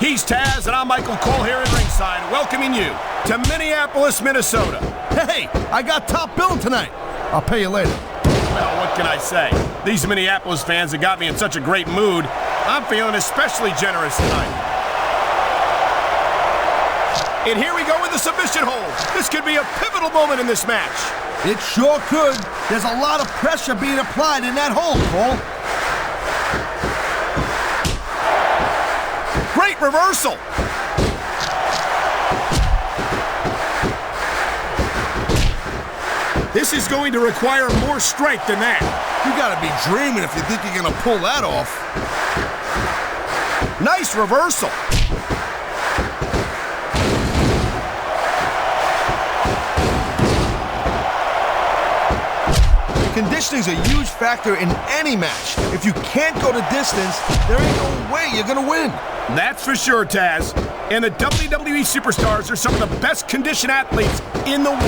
He's Taz, and I'm Michael Cole here at ringside, welcoming you to Minneapolis, Minnesota. Hey, I got top billing tonight. I'll pay you later. Well, what can I say? These Minneapolis fans have got me in such a great mood. I'm feeling especially generous tonight. And here we go with the submission hold. This could be a pivotal moment in this match. It sure could. There's a lot of pressure being applied in that hold, Cole. Great reversal. This is going to require more strength than that. You gotta be dreaming if you think you're gonna pull that off. Nice reversal. Conditioning's a huge factor in any match. If you can't go the distance, there ain't no way you're gonna win. That's for sure, Taz. And the WWE Superstars are some of the best conditioned athletes in the world.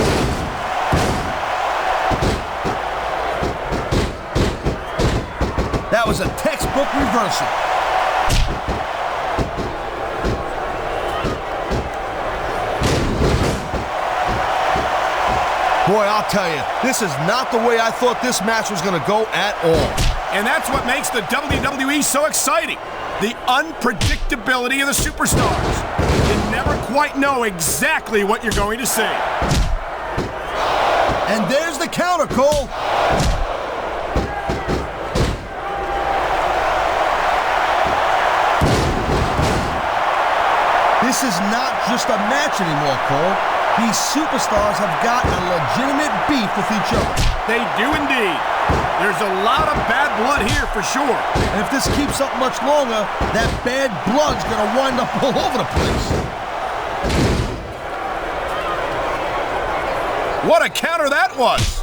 That was a textbook reversal. Boy, I'll tell you, this is not the way I thought this match was going to go at all. And that's what makes the WWE so exciting. The unpredictability of the Superstars. You never quite know exactly what you're going to see. And there's the counter, Cole. This is not just a match anymore, Cole. These superstars have got a legitimate beef with each other. They do indeed. There's a lot of bad blood here for sure. And if this keeps up much longer, that bad blood's gonna wind up all over the place. What a counter that was!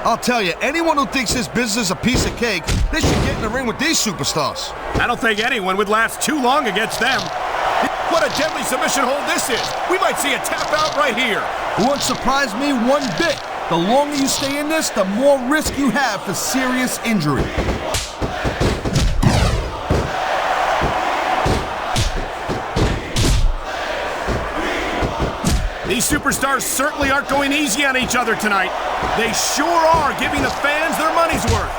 I'll tell you, anyone who thinks this business is a piece of cake, they should get in the ring with these superstars. I don't think anyone would last too long against them. What a deadly submission hold this is. We might see a tap out right here. It won't surprise me one bit. The longer you stay in this, the more risk you have for serious injury. These superstars certainly aren't going easy on each other tonight. They sure are giving the fans their money's worth.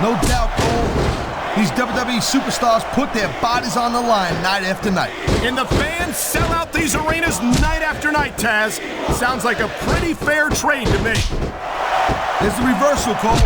No doubt, Cole. These WWE superstars put their bodies on the line night after night. And the fans sell out these arenas night after night, Taz. Sounds like a pretty fair trade to me. There's the reversal, Cole.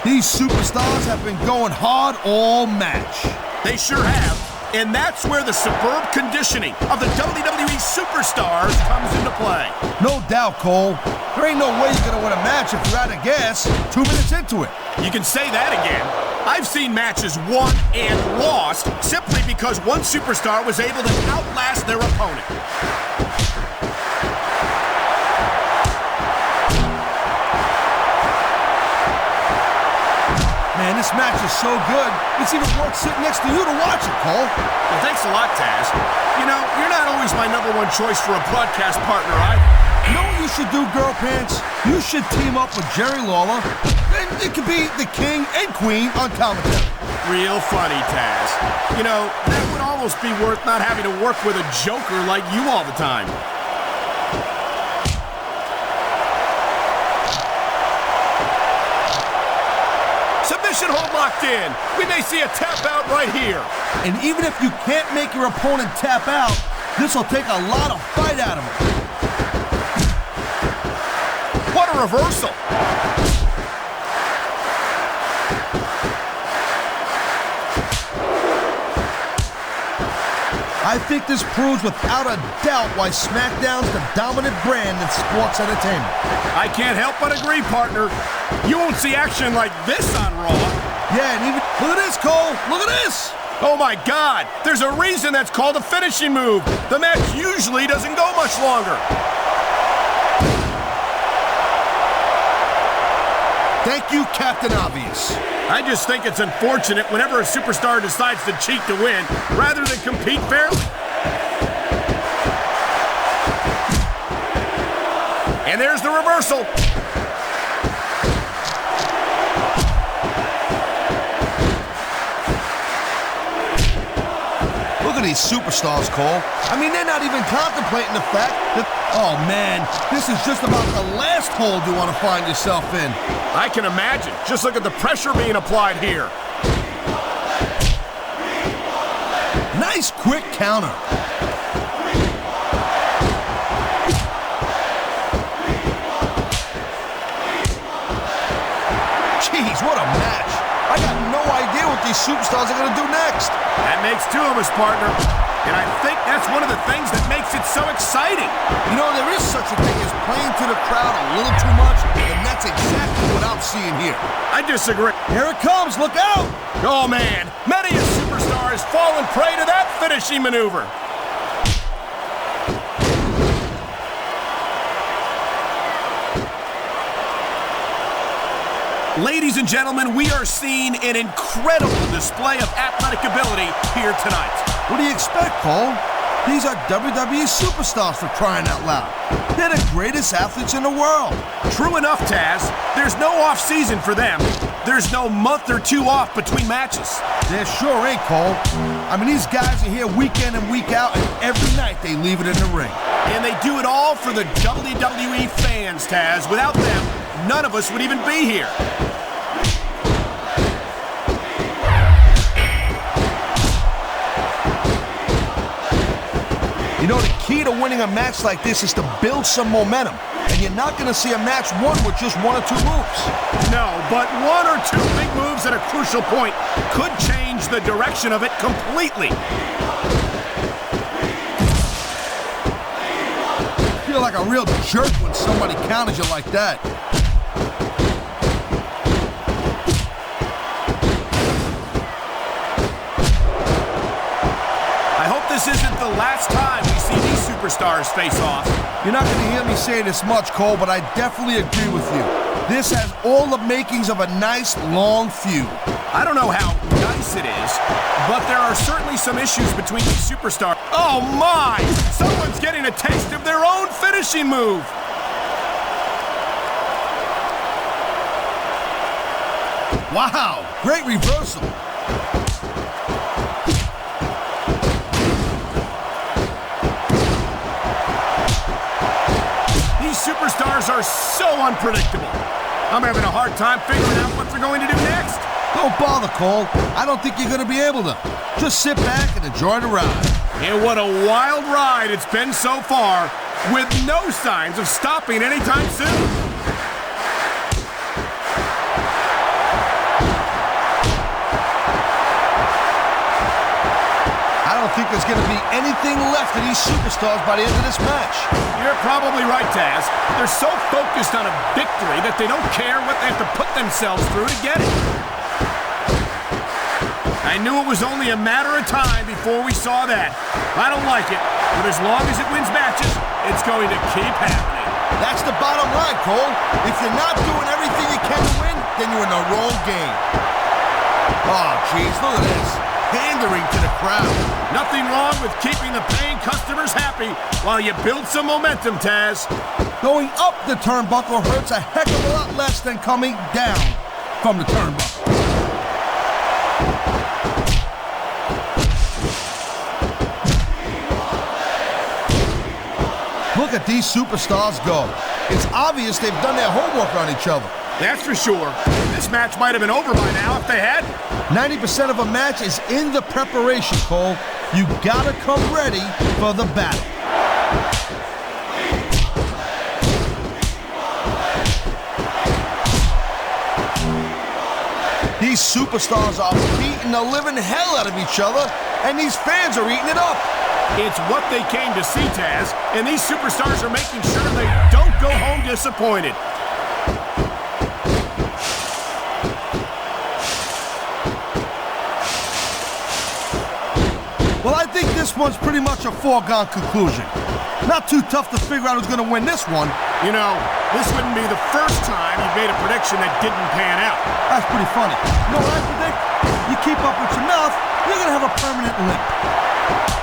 These superstars have been going hard all match. They sure have. And that's where the superb conditioning of the WWE Superstars comes into play. No doubt, Cole. There ain't no way you're going to win a match if you're out of gas 2 minutes into it. You can say that again. I've seen matches won and lost simply because one superstar was able to outlast their opponent. Man, this match is so good, it's even worth sitting next to you to watch it, Cole. Well, thanks a lot, Taz. You know, you're not always my #1 choice for a broadcast partner, You know what you should do, Girl Pants? You should team up with Jerry Lawler, and it could be the king and queen on commentary. Real funny, Taz. You know, that would almost be worth not having to work with a joker like you all the time. Submission hold locked in. We may see a tap out right here. And even if you can't make your opponent tap out, this will take a lot of fight out of him. What a reversal. I think this proves without a doubt why SmackDown's the dominant brand in sports entertainment. I can't help but agree, partner. You won't see action like this on Raw. Yeah, and even, look at this, Cole. Look at this. Oh my God, there's a reason that's called a finishing move. The match usually doesn't go much longer. Thank you, Captain Obvious. I just think it's unfortunate whenever a superstar decides to cheat to win rather than compete fairly. And there's the reversal. Look at these superstars, Cole. I mean, they're not even contemplating the fact that, oh man, this is just about the last hold you want to find yourself in. I can imagine. Just look at the pressure being applied here. Nice quick counter. Jeez, what a match. I got no idea what these superstars are going to do next. That makes two of us, partner. And I think that's one of the things that makes it so exciting. You know, there is such a thing as playing to the crowd a little too much, and that's exactly what I'm seeing here. I disagree. Here it comes, look out! Oh, man. Many a superstar has fallen prey to that finishing maneuver. Ladies and gentlemen, we are seeing an incredible display of athletic ability here tonight. What do you expect, Cole? These are WWE superstars, for crying out loud. They're the greatest athletes in the world. True enough, Taz. There's no off-season for them. There's no month or two off between matches. There sure ain't, Cole. I mean, these guys are here week in and week out, and every night they leave it in the ring. And they do it all for the WWE fans, Taz. Without them, none of us would even be here. You know, the key to winning a match like this is to build some momentum. And you're not going to see a match won with just one or two moves. No, but one or two big moves at a crucial point could change the direction of it completely. I feel like a real jerk when somebody counters you like that. This isn't the last time we see these superstars face off. You're not going to hear me say this much, Cole, but I definitely agree with you. This has all the makings of a nice, long feud. I don't know how nice it is, but there are certainly some issues between these superstars. Oh my! Someone's getting a taste of their own finishing move. Wow, great reversal. Superstars are so unpredictable. I'm having a hard time figuring out what they're going to do next. Don't bother, Cole. I don't think you're going to be able to. Just sit back and enjoy the ride. And what a wild ride it's been so far, with no signs of stopping anytime soon. I don't think there's going to be anything left of these superstars by the end of this match. You're probably right, Taz. They're so focused on a victory that they don't care what they have to put themselves through to get it. I knew it was only a matter of time before we saw that. I don't like it, but as long as it wins matches, it's going to keep happening. That's the bottom line, Cole. If you're not doing everything you can to win, then you're in the wrong game. Oh, jeez, look at this. Pandering to the crowd. Nothing wrong with keeping the paying customers happy while you build some momentum, Taz. Going up the turnbuckle hurts a heck of a lot less than coming down from the turnbuckle. Look at these superstars go. It's obvious they've done their homework on each other. That's for sure. This match might have been over by now if they had. 90% of a match is in the preparation, Cole. You gotta come ready for the battle. These superstars are beating the living hell out of each other, and these fans are eating it up. It's what they came to see, Taz, and these superstars are making sure they don't go home disappointed. Well, I think this one's pretty much a foregone conclusion. Not too tough to figure out who's going to win this one. You know, this wouldn't be the first time you made a prediction that didn't pan out. That's pretty funny. You know what I predict? You keep up with your mouth, you're going to have a permanent limp.